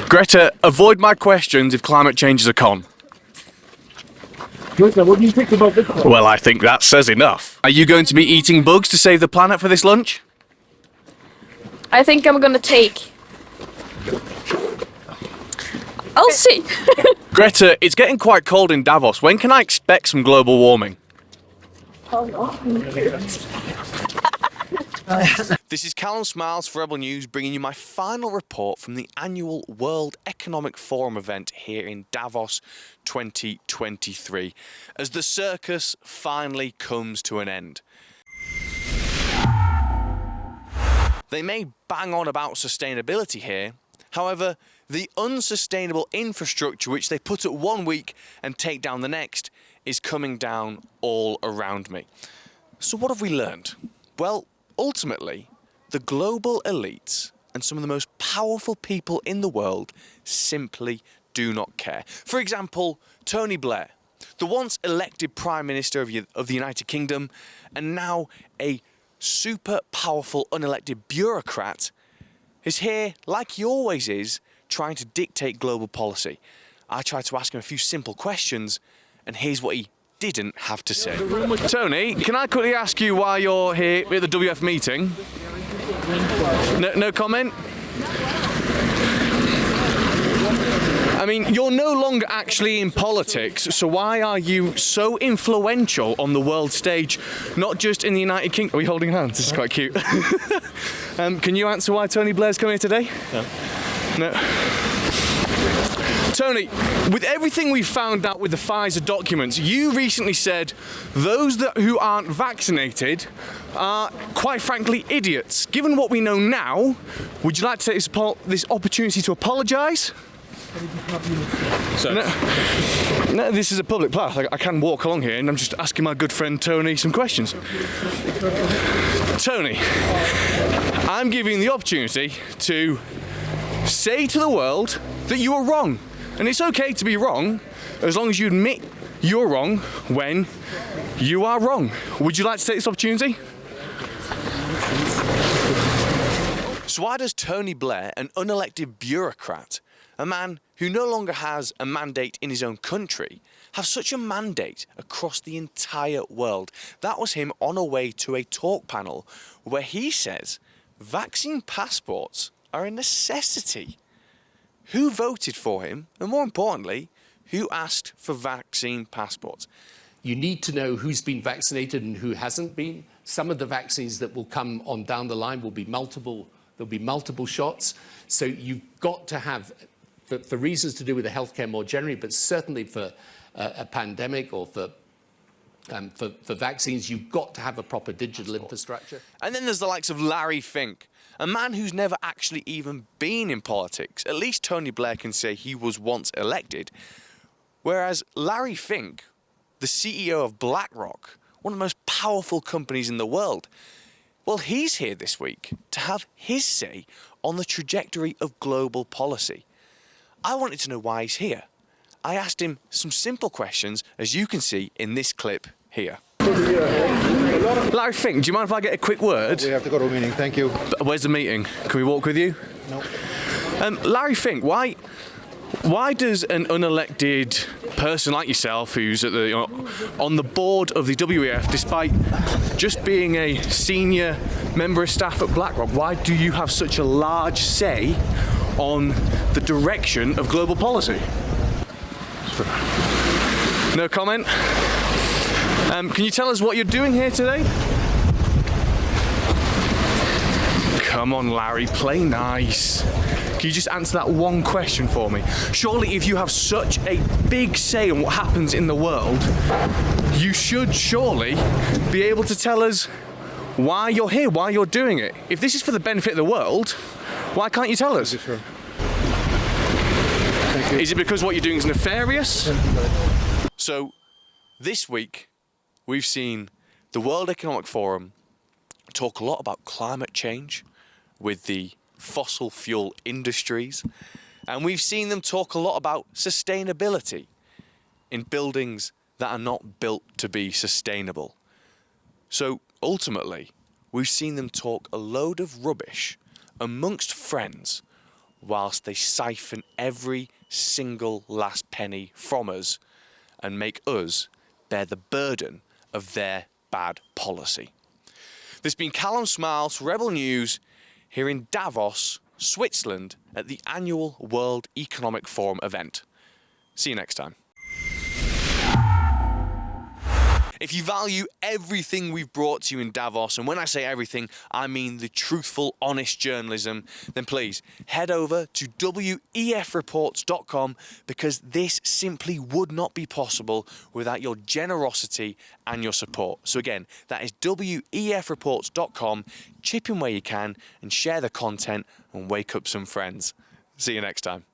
Greta, avoid my questions if climate change is a con. Greta, what do you think about this one? Well, I think that says enough. Are you going to be eating bugs to save the planet for this lunch? I think I'm gonna take. I'll see. Greta, it's getting quite cold in Davos. When can I expect some global warming? This is Callum Smiles for Rebel News, bringing you my final report from the annual World Economic Forum event here in Davos 2023, as the circus finally comes to an end. They may bang on about sustainability here, however, the unsustainable infrastructure which they put at one week and take down the next is coming down all around me. So what have we learned? Well, ultimately, the global elites and some of the most powerful people in the world simply do not care. For example, Tony Blair, the once elected Prime Minister of the United Kingdom and now a super powerful unelected bureaucrat, is here, like he always is, trying to dictate global policy. I tried to ask him a few simple questions, and here's what he didn't have to say. Tony, can I quickly ask you why you're here at the WEF meeting? No comment? I mean, you're no longer actually in politics, so why are you so influential on the world stage, not just in the United Kingdom? Are we holding hands? This is quite cute. Can you answer why Tony Blair's coming here today? No. Tony, with everything we found out with the Pfizer documents, you recently said those who aren't vaccinated are, quite frankly, idiots. Given what we know now, would you like to take this opportunity to apologise? No, this is a public path. I can walk along here, and I'm just asking my good friend Tony some questions. Tony, I'm giving you the opportunity to say to the world that you are wrong. And it's okay to be wrong, as long as you admit you're wrong when you are wrong. Would you like to take this opportunity? So why does Tony Blair, an unelected bureaucrat, a man who no longer has a mandate in his own country, have such a mandate across the entire world? That was him on a way to a talk panel where he says vaccine passports are a necessity. Who voted for him, and more importantly, who asked for vaccine passports? You need to know who's been vaccinated and who hasn't been. Some of the vaccines that will come on down the line will be multiple, there'll be multiple shots. So you've got to have, for reasons to do with the healthcare more generally, but certainly for a pandemic or for vaccines, you've got to have a proper digital infrastructure. And then there's the likes of Larry Fink, a man who's never actually even been in politics. At least Tony Blair can say he was once elected. Whereas Larry Fink, the CEO of BlackRock, one of the most powerful companies in the world, well, he's here this week to have his say on the trajectory of global policy. I wanted to know why he's here. I asked him some simple questions, as you can see in this clip here. Larry Fink, do you mind if I get a quick word? We have to go to a meeting, thank you. Where's the meeting? Can we walk with you? No. Larry Fink, why does an unelected person like yourself, who's at the, on the board of the WEF, despite just being a senior member of staff at BlackRock, why do you have such a large say on the direction of global policy? No comment? Can you tell us what you're doing here today? Come on, Larry, play nice. Can you just answer that one question for me? Surely if you have such a big say in what happens in the world, you should surely be able to tell us why you're here, why you're doing it. If this is for the benefit of the world, why can't you tell us? Sure. Is it because what you're doing is nefarious? So, this week, we've seen the World Economic Forum talk a lot about climate change with the fossil fuel industries, and we've seen them talk a lot about sustainability in buildings that are not built to be sustainable. So ultimately, we've seen them talk a load of rubbish amongst friends whilst they siphon every single last penny from us and make us bear the burden of their bad policy. This has been Callum Smiles for Rebel News here in Davos, Switzerland at the annual World Economic Forum event. See you next time. If you value everything we've brought to you in Davos, and when I say everything, I mean the truthful, honest journalism, then please head over to wefreports.com, because this simply would not be possible without your generosity and your support. So again, that is wefreports.com. Chip in where you can and share the content and wake up some friends. See you next time.